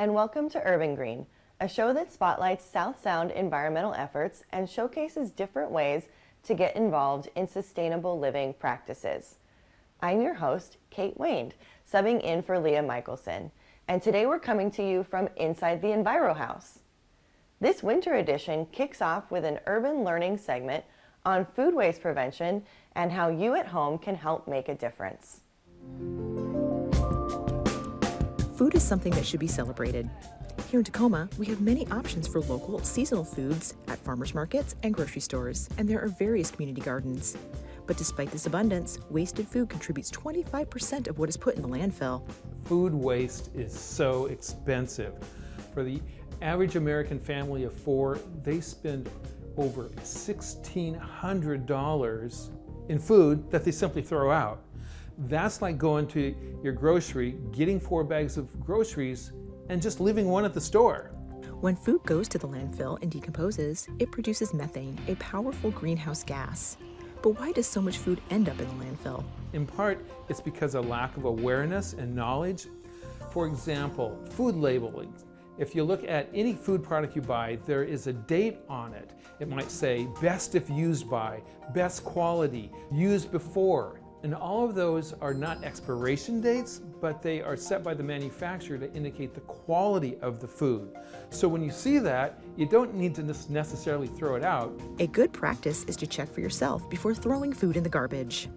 and welcome to Urban Green, a show that spotlights South Sound environmental efforts and showcases different ways to get involved in sustainable living practices. I'm your host, Kate Wayne, subbing in for Leah Michelson, and today we're coming to you from inside the Enviro House. This winter edition kicks off with an urban learning segment on food waste prevention and how you at home can help make a difference. Food is something that should be celebrated. Here in Tacoma, we have many options for local, seasonal foods at farmers markets and grocery stores, and there are various community gardens. But despite this abundance, wasted food contributes 25% of what is put in the landfill. Food waste is so expensive. For the average American family of four, they spend over $1,600 in food that they simply throw out. That's like going to your grocery, getting 4 bags of groceries, and just leaving one at the store. When food goes to the landfill and decomposes, it produces methane, a powerful greenhouse gas. But why does so much food end up in the landfill? In part, it's because of lack of awareness and knowledge. For example, food labeling. If you look at any food product you buy, there is a date on it. It might say best if used by, best quality, used before. And all of those are not expiration dates, but they are set by the manufacturer to indicate the quality of the food. So when you see that, you don't need to necessarily throw it out. A good practice is to check for yourself before throwing food in the garbage.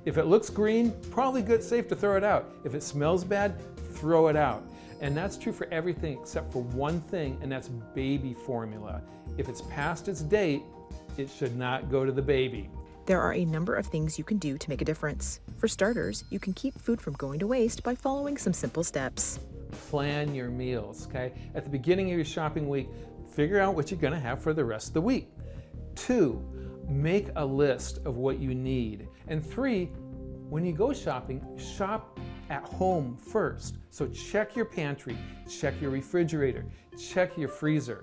If it looks green, probably good, safe to throw it out. If it smells bad, throw it out. And that's true for everything except for one thing, and that's baby formula. If it's past its date, it should not go to the baby. There are a number of things you can do to make a difference. For starters, you can keep food from going to waste by following some simple steps. Plan your meals, okay? At the beginning of your shopping week, figure out what you're gonna have for the rest of the week. 2, make a list of what you need. And 3, when you go shopping, shop at home first. So check your pantry, check your refrigerator, check your freezer.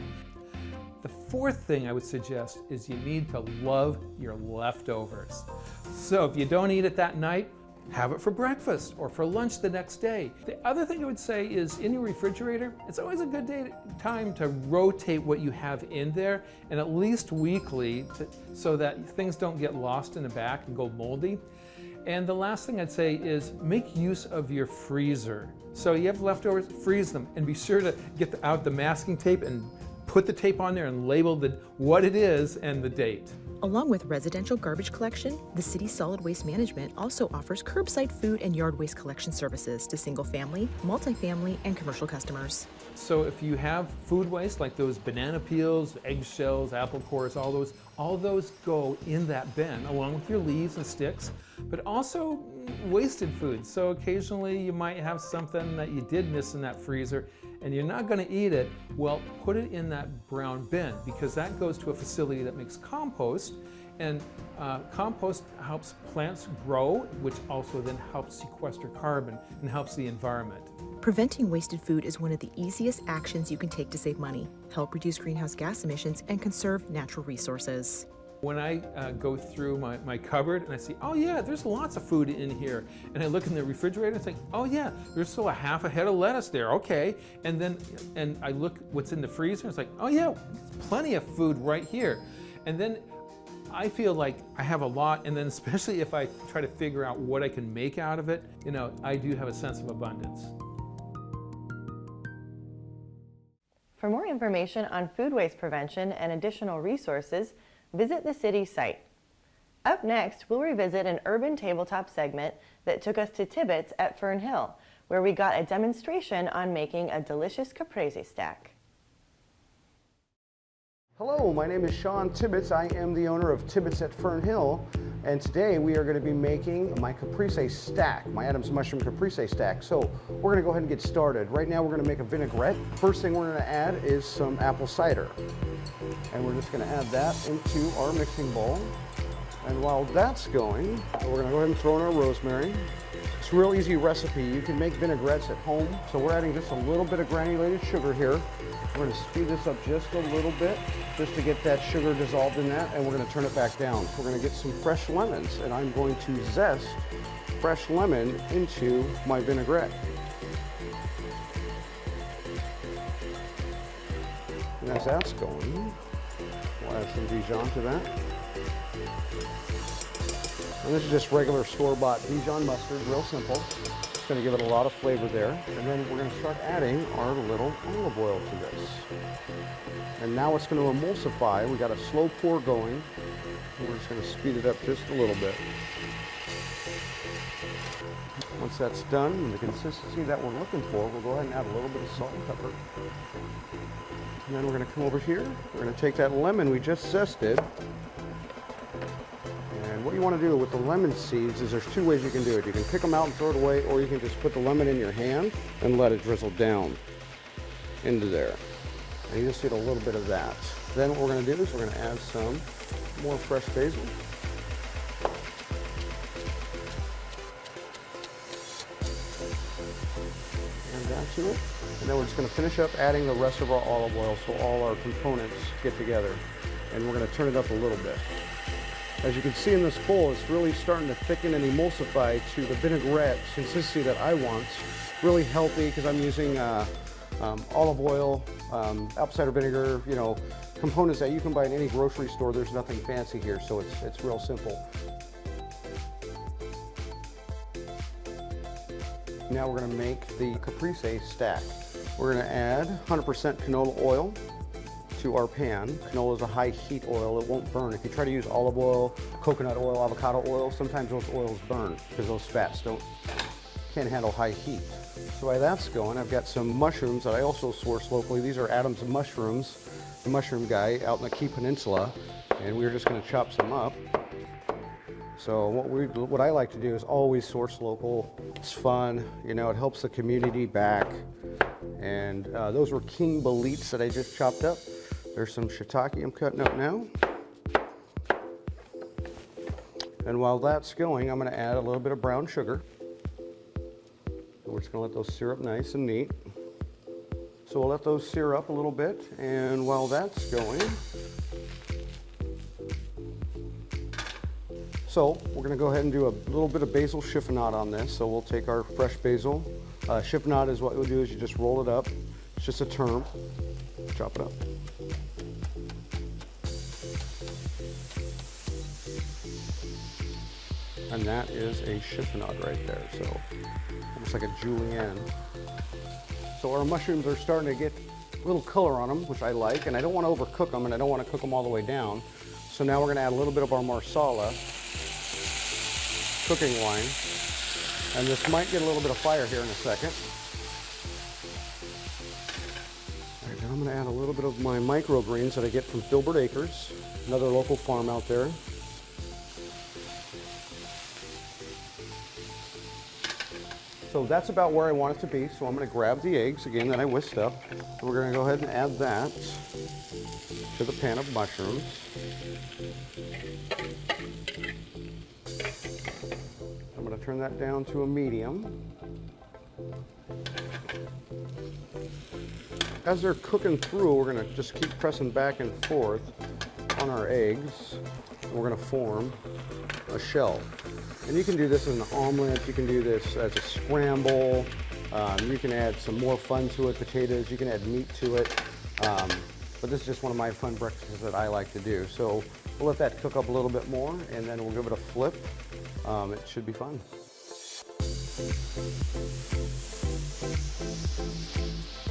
The 4th thing I would suggest is you need to love your leftovers. So if you don't eat it that night, have it for breakfast or for lunch the next day. The other thing I would say is in your refrigerator, it's always a good time to rotate what you have in there, and at least weekly, so that things don't get lost in the back and go moldy. And the last thing I'd say is make use of your freezer. So you have leftovers, freeze them, and be sure to get out the masking tape and put the tape on there and label what it is and the date. Along with residential garbage collection, the city's solid waste management also offers curbside food and yard waste collection services to single-family, multifamily, and commercial customers. So if you have food waste like those banana peels, eggshells, apple cores, all those go in that bin along with your leaves and sticks, but also wasted food. So occasionally you might have something that you did miss in that freezer and you're not going to eat it. Well, put it in that brown bin, because that goes to a facility that makes compost, and compost helps plants grow, which also then helps sequester carbon and helps the environment. Preventing wasted food is one of the easiest actions you can take to save money, help reduce greenhouse gas emissions, and conserve natural resources. When I go through my cupboard and I see, oh yeah, there's lots of food in here, and I look in the refrigerator and think, oh yeah, there's still a half a head of lettuce there, okay. And I look what's in the freezer and it's like, oh yeah, plenty of food right here. And then I feel like I have a lot, and then especially if I try to figure out what I can make out of it, I do have a sense of abundance. For more information on food waste prevention and additional resources, visit the city site. Up next, we'll revisit an urban tabletop segment that took us to Tibbetts at Fern Hill, where we got a demonstration on making a delicious Caprese Stack. Hello, my name is Sean Tibbetts. I am the owner of Tibbetts at Fern Hill, and today we are going to be making my Caprese Stack, my Adam's Mushroom Caprese Stack. So we're going to go ahead and get started. Right now we're going to make a vinaigrette. First thing we're going to add is some apple cider. And we're just going to add that into our mixing bowl. And while that's going, we're going to go ahead and throw in our rosemary. It's a real easy recipe. You can make vinaigrettes at home. So we're adding just a little bit of granulated sugar here. We're going to speed this up just a little bit, just to get that sugar dissolved in that, and we're going to turn it back down. We're going to get some fresh lemons, and I'm going to zest fresh lemon into my vinaigrette. as that's going, we'll add some Dijon to that. And this is just regular store-bought Dijon mustard, real simple. It's going to give it a lot of flavor there. And then we're going to start adding our little olive oil to this. And now it's going to emulsify. We got a slow pour going. And we're just going to speed it up just a little bit. Once that's done, and the consistency that we're looking for, we'll go ahead and add a little bit of salt and pepper. And then we're going to come over here. We're going to take that lemon we just zested. And what you want to do with the lemon seeds is there's two ways you can do it. You can pick them out and throw it away, or you can just put the lemon in your hand and let it drizzle down into there. And you just need a little bit of that. Then what we're going to do is we're going to add some more fresh basil. Add that to it. And then we're just going to finish up adding the rest of our olive oil so all our components get together. And we're going to turn it up a little bit. As you can see in this bowl, it's really starting to thicken and emulsify to the vinaigrette consistency that I want. Really healthy because I'm using olive oil, apple cider vinegar, you know, components that you can buy in any grocery store. There's nothing fancy here, so it's real simple. Now we're going to make the Caprese Stack. We're going to add 100% canola oil to our pan. Canola is a high heat oil, it won't burn. If you try to use olive oil, coconut oil, avocado oil, sometimes those oils burn because those fats can't handle high heat. So while that's going, I've got some mushrooms that I also source locally. These are Adam's mushrooms, the mushroom guy out in the Key Peninsula, and we're just going to chop some up. So what I like to do is always source local. It's fun, you know, it helps the community back. And those were king boletes that I just chopped up. There's some shiitake I'm cutting up now. And while that's going, I'm going to add a little bit of brown sugar. We're just going to let those sear up nice and neat. So we'll let those sear up a little bit. And while that's going, so we're going to go ahead and do a little bit of basil chiffonade on this. So we'll take our fresh basil. Chiffonade is what we'll do is you just roll it up. It's just a term. Chop it up. And that is a chiffonade right there. So almost like a julienne. So our mushrooms are starting to get a little color on them, which I like, and I don't want to overcook them, and I don't want to cook them all the way down. So now we're going to add a little bit of our marsala cooking wine, and this might get a little bit of fire here in a second. All right, then I'm going to add a little bit of my microgreens that I get from Filbert Acres, another local farm out there. So that's about where I want it to be. So I'm going to grab the eggs again that I whisked up. We're going to go ahead and add that to the pan of mushrooms. I'm going to turn that down to a medium. As they're cooking through, we're going to just keep pressing back and forth on our eggs. And we're going to form a shell. And you can do this as an omelet, you can do this as a scramble, you can add some more fun to it, potatoes, you can add meat to it. But this is just one of my fun breakfasts that I like to do. So we'll let that cook up a little bit more, and then we'll give it a flip. It should be fun.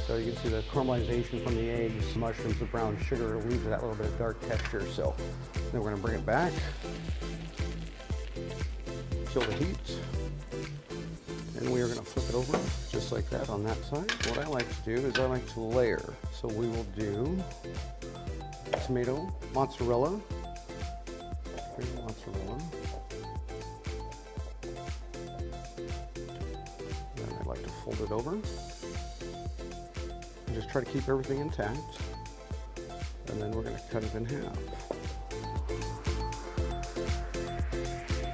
So you can see the caramelization from the eggs, mushrooms, the brown sugar leaves that little bit of dark texture. So then we're going to bring it back. Chill the heat, and we are going to flip it over just like that on that side. What I like to do is I like to layer. So we will do tomato, mozzarella, then I like to fold it over and just try to keep everything intact, and then we're going to cut it in half.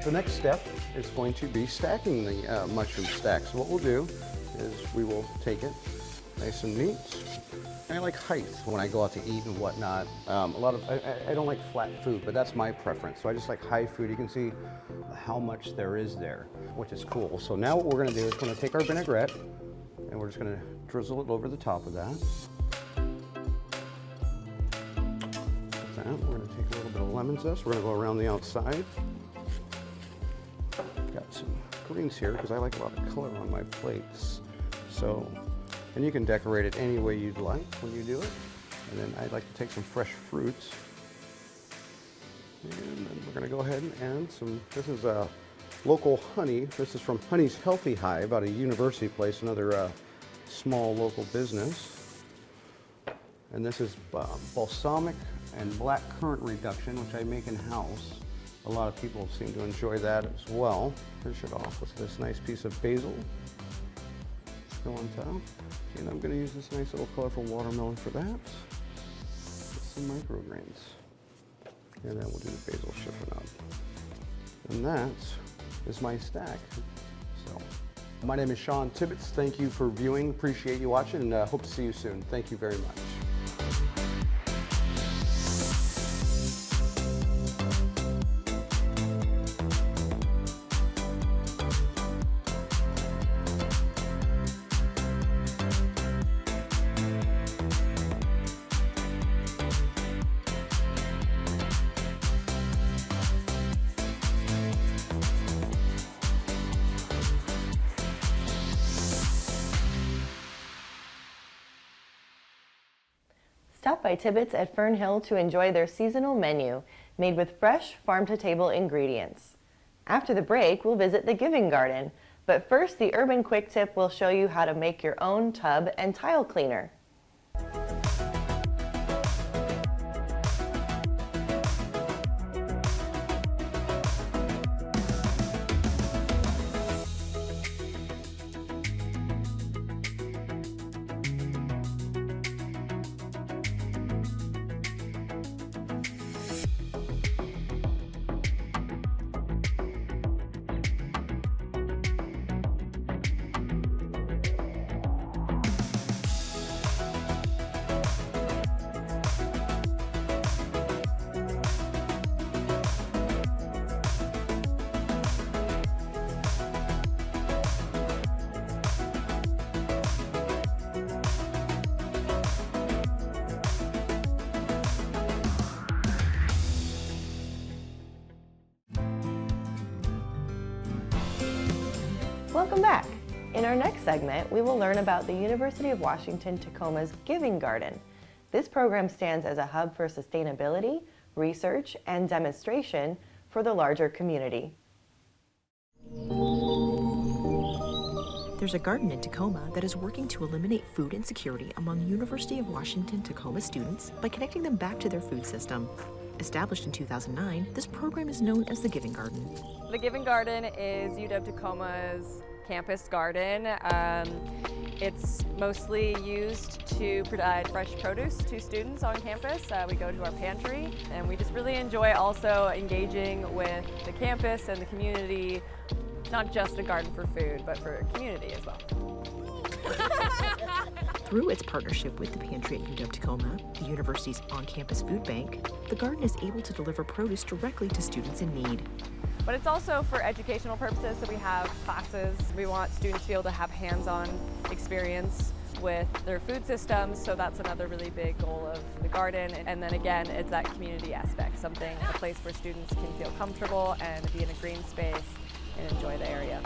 The next step is going to be stacking the mushroom stack. So what we'll do is we will take it nice and neat. And I like height when I go out to eat and whatnot. I don't like flat food, but that's my preference. So I just like high food. You can see how much there is there, which is cool. So now what we're going to do is we're going to take our vinaigrette and we're just going to drizzle it over the top of that. that. We're going to take a little bit of lemon zest. We're going to go around the outside. Got some greens here because I like a lot of color on my plates. So, and you can decorate it any way you'd like when you do it. And then I'd like to take some fresh fruits. And then we're going to go ahead and add some, this is local honey. This is from Honey's Healthy Hive out of University Place, another small local business. And this is balsamic and black currant reduction, which I make in-house. A lot of people seem to enjoy that as well. Finish it off with this nice piece of basil. Go on top. And I'm going to use this nice little colorful watermelon for that. Some microgreens. And then we'll do the basil chiffonade. And that is my stack. So, my name is Sean Tibbetts. Thank you for viewing. Appreciate you watching, and hope to see you soon. Thank you very much. Stop by Tibbetts at Fern Hill to enjoy their seasonal menu, made with fresh, farm-to-table ingredients. After the break, we'll visit the Giving Garden, but first the Urban Quick Tip will show you how to make your own tub and tile cleaner. Welcome back. In our next segment, we will learn about the University of Washington Tacoma's Giving Garden. This program stands as a hub for sustainability, research, and demonstration for the larger community. There's a garden in Tacoma that is working to eliminate food insecurity among University of Washington Tacoma students by connecting them back to their food system. Established in 2009, this program is known as the Giving Garden. The Giving Garden is UW Tacoma's campus garden. It's mostly used to provide fresh produce to students on campus. We go to our pantry, and we just really enjoy also engaging with the campus and the community. It's not just a garden for food, but for community as well. Through its partnership with the pantry at UW Tacoma, the university's on-campus food bank, the garden is able to deliver produce directly to students in need. But it's also for educational purposes, so we have classes. We want students to be able to have hands-on experience with their food systems, so that's another really big goal of the garden. And then again, it's that community aspect, a place where students can feel comfortable and be in a green space and enjoy the area.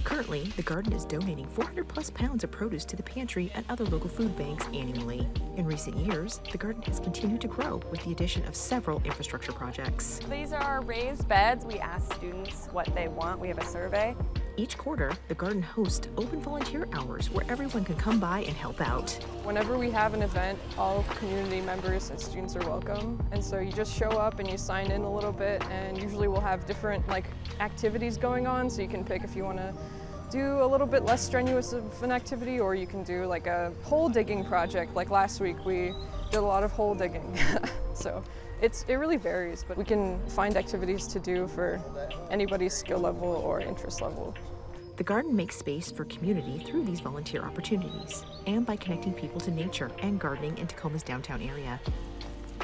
Currently, the garden is donating 400+ pounds of produce to the pantry and other local food banks annually. In recent years, the garden has continued to grow with the addition of several infrastructure projects. These are raised beds. We ask students what they want. We have a survey. Each quarter, the garden hosts open volunteer hours where everyone can come by and help out. Whenever we have an event, all community members and students are welcome. And so you just show up and you sign in a little bit, and usually we'll have different activities going on, so you can pick if you want to do a little bit less strenuous of an activity, or you can do a hole digging project. Like last week we did a lot of hole digging. So it really varies, but we can find activities to do for anybody's skill level or interest level. The garden makes space for community through these volunteer opportunities and by connecting people to nature and gardening in Tacoma's downtown area.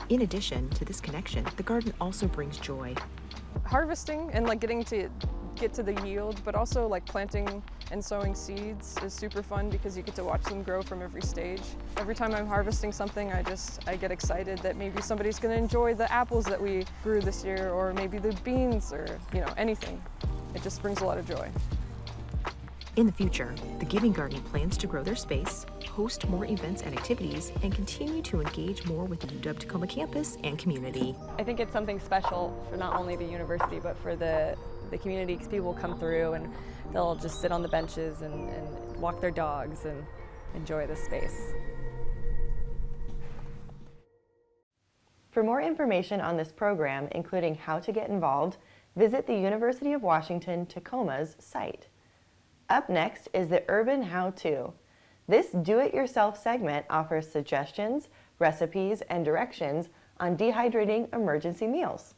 In addition to this connection, the garden also brings joy. Harvesting and getting to get to the yield, but also like planting and sowing seeds is super fun because you get to watch them grow from every stage. Every time I'm harvesting something, I get excited that maybe somebody's going to enjoy the apples that we grew this year, or maybe the beans, or anything. It just brings a lot of joy. In the future, the Giving Garden plans to grow their space, host more events and activities, and continue to engage more with the UW-Tacoma campus and community. I think it's something special for not only the university, but for the community, because people come through and they'll just sit on the benches and walk their dogs and enjoy the space. For more information on this program, including how to get involved, visit the University of Washington Tacoma's site. Up next is the Urban How-To. This do-it-yourself segment offers suggestions, recipes, and directions on dehydrating emergency meals.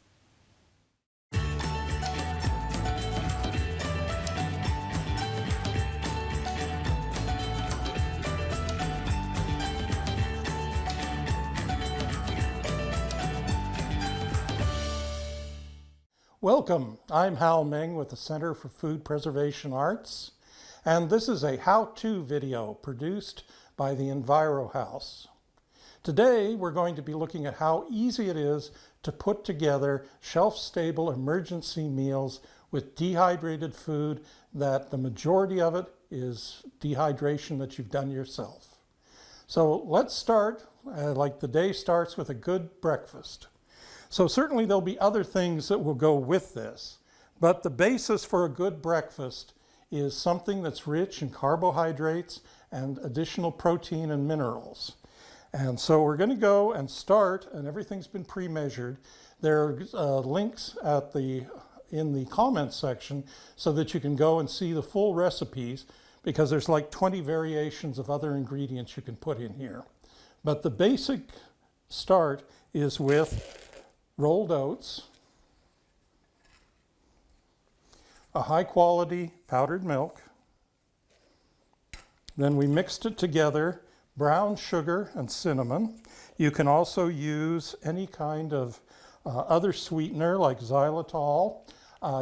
Welcome, I'm Hal Meng with the Center for Food Preservation Arts, and this is a how-to video produced by the Enviro House. Today we're going to be looking at how easy it is to put together shelf-stable emergency meals with dehydrated food that the majority of it is dehydration that you've done yourself. So let's start, like the day starts with a good breakfast. So certainly there'll be other things that will go with this, but the basis for a good breakfast is something that's rich in carbohydrates and additional protein and minerals. And so we're going to go and start, and everything's been pre-measured. There are links in the comments section so that you can go and see the full recipes, because there's like 20 variations of other ingredients you can put in here. But the basic start is with rolled oats, a high quality powdered milk. Then we mixed it together, brown sugar and cinnamon. You can also use any kind of other sweetener like xylitol.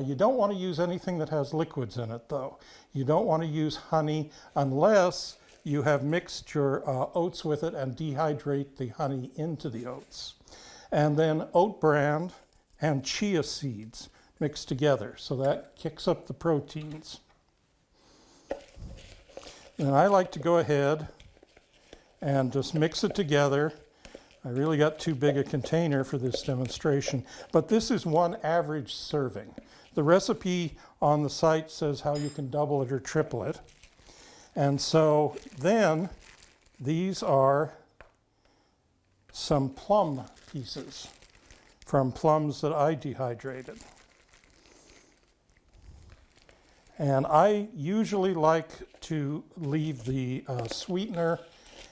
You don't want to use anything that has liquids in it though. You don't want to use honey unless you have mixed your oats with it and dehydrate the honey into the oats. And then oat bran and chia seeds mixed together. So that kicks up the proteins. And I like to go ahead and just mix it together. I really got too big a container for this demonstration, but this is one average serving. The recipe on the site says how you can double it or triple it. And so then these are some plum pieces from plums that I dehydrated. And I usually like to leave the sweetener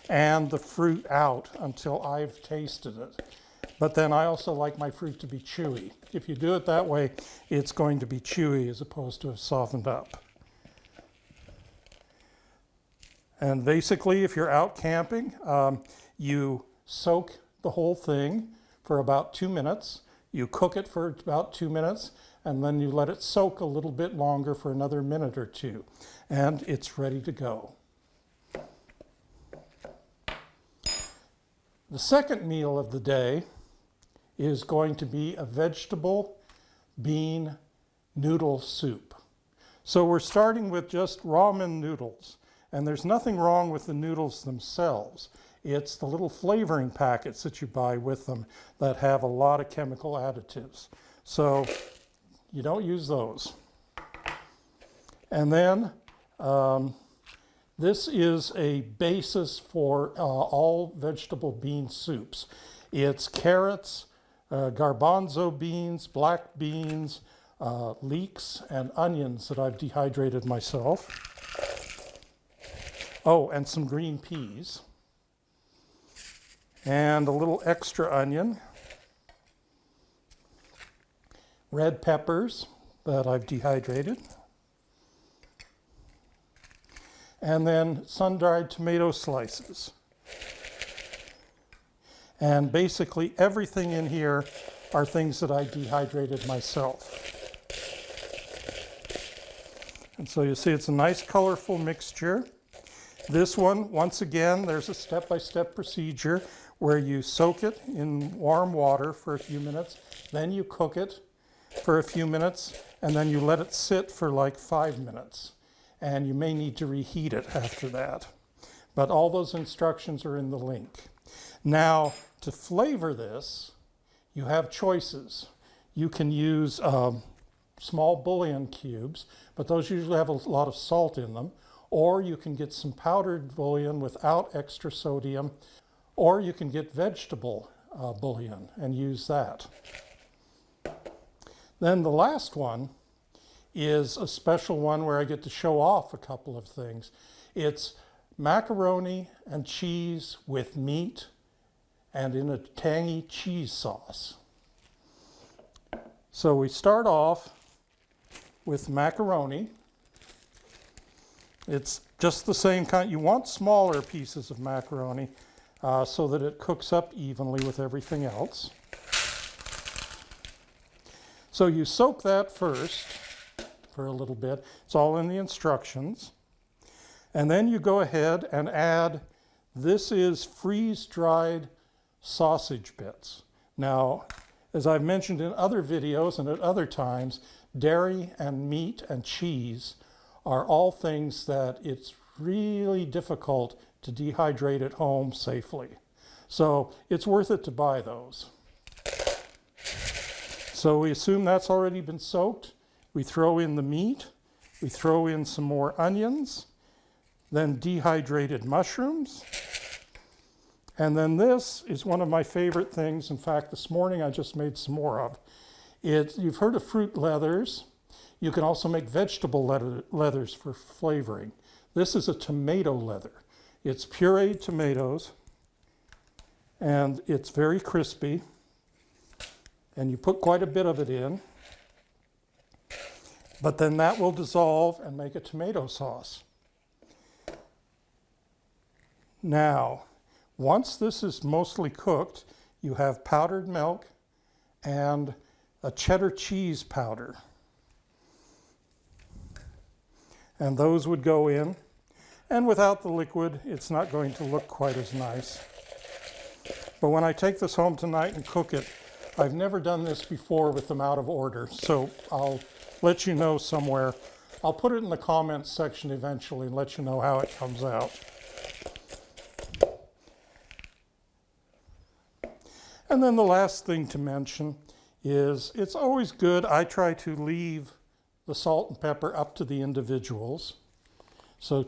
and the fruit out until I've tasted it. But then I also like my fruit to be chewy. If you do it that way, it's going to be chewy as opposed to have softened up. And basically, if you're out camping, you soak the whole thing for about 2 minutes. You cook it for about 2 minutes, and then you let it soak a little bit longer for another minute or two. And it's ready to go. The second meal of the day is going to be a vegetable bean noodle soup. So we're starting with just ramen noodles. And there's nothing wrong with the noodles themselves. It's the little flavoring packets that you buy with them that have a lot of chemical additives. So you don't use those. And then this is a basis for all vegetable bean soups. It's carrots, garbanzo beans, black beans, leeks, and onions that I've dehydrated myself. Oh, and some green peas. And a little extra onion. Red peppers that I've dehydrated. And then sun-dried tomato slices. And basically everything in here are things that I dehydrated myself. And so you see it's a nice colorful mixture. This one, once again, there's a step-by-step procedure where you soak it in warm water for a few minutes, then you cook it for a few minutes, and then you let it sit for like 5 minutes. And you may need to reheat it after that. But all those instructions are in the link. Now, to flavor this, you have choices. You can use small bouillon cubes, but those usually have a lot of salt in them. Or you can get some powdered bouillon without extra sodium, or you can get vegetable bouillon and use that. Then the last one is a special one where I get to show off a couple of things. It's macaroni and cheese with meat and in a tangy cheese sauce. So we start off with macaroni. It's just the same kind. You want smaller pieces of macaroni so that it cooks up evenly with everything else. So you soak that first for a little bit. It's all in the instructions. And then you go ahead and add, this is freeze-dried sausage bits. Now, as I've mentioned in other videos and at other times, dairy and meat and cheese are all things that it's really difficult to dehydrate at home safely. So it's worth it to buy those. So we assume that's already been soaked. We throw in the meat. We throw in some more onions, then dehydrated mushrooms. And then this is one of my favorite things. In fact, this morning I just made some more of. You've heard of fruit leathers. You can also make vegetable leathers for flavoring. This is a tomato leather. It's pureed tomatoes, and it's very crispy. And you put quite a bit of it in. But then that will dissolve and make a tomato sauce. Now, once this is mostly cooked, you have powdered milk and a cheddar cheese powder. And those would go in. And without the liquid, it's not going to look quite as nice. But when I take this home tonight and cook it, I've never done this before with them out of order, so I'll let you know somewhere. I'll put it in the comments section eventually and let you know how it comes out. And then the last thing to mention is it's always good, I try to leave the salt and pepper up to the individuals. So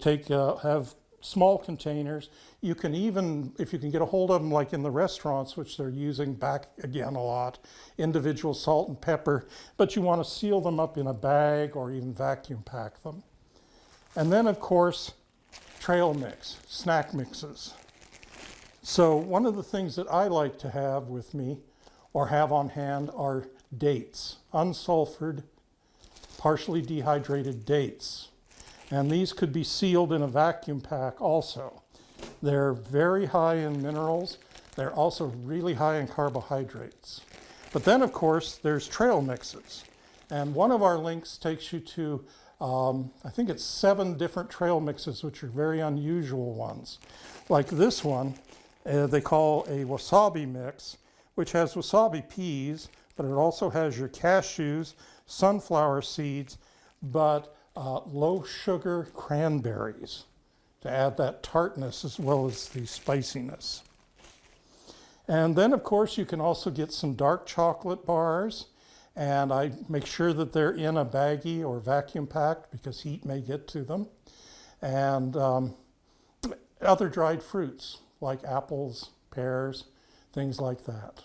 have small containers. You can even, if you can get a hold of them like in the restaurants, which they're using back again a lot, individual salt and pepper, but you want to seal them up in a bag or even vacuum pack them. And then of course, trail mix, snack mixes. So one of the things that I like to have with me or have on hand are dates, unsulfured, partially dehydrated dates. And these could be sealed in a vacuum pack also. They're very high in minerals. They're also really high in carbohydrates. But then, of course, there's trail mixes. And one of our links takes you to, I think it's 7 different trail mixes, which are very unusual ones. Like this one, they call a wasabi mix, which has wasabi peas, but it also has your cashews, sunflower seeds, but low sugar cranberries to add that tartness as well as the spiciness. And then of course you can also get some dark chocolate bars, and I make sure that they're in a baggie or vacuum packed because heat may get to them. And other dried fruits like apples, pears, things like that.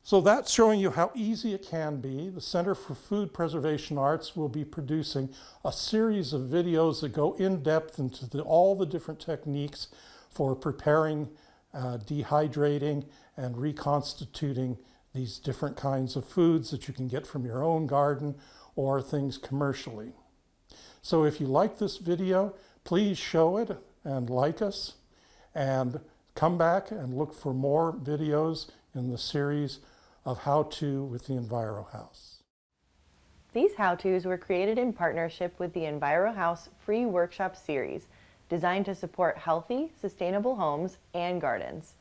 So that's showing you how easy it can be. The Center for Food Preservation Arts will be producing a series of videos that go in depth into all the different techniques for preparing, dehydrating, and reconstituting these different kinds of foods that you can get from your own garden or things commercially. So if you like this video, please show it and like us, and come back and look for more videos in the series of How To with the Enviro House. These how-tos were created in partnership with the EnviroHouse free workshop series, designed to support healthy, sustainable homes and gardens.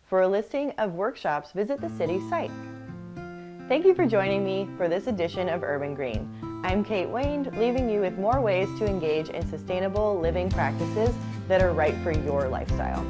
For a listing of workshops, visit the city's site. Thank you for joining me for this edition of Urban Green. I'm Kate Wayne, leaving you with more ways to engage in sustainable living practices that are right for your lifestyle.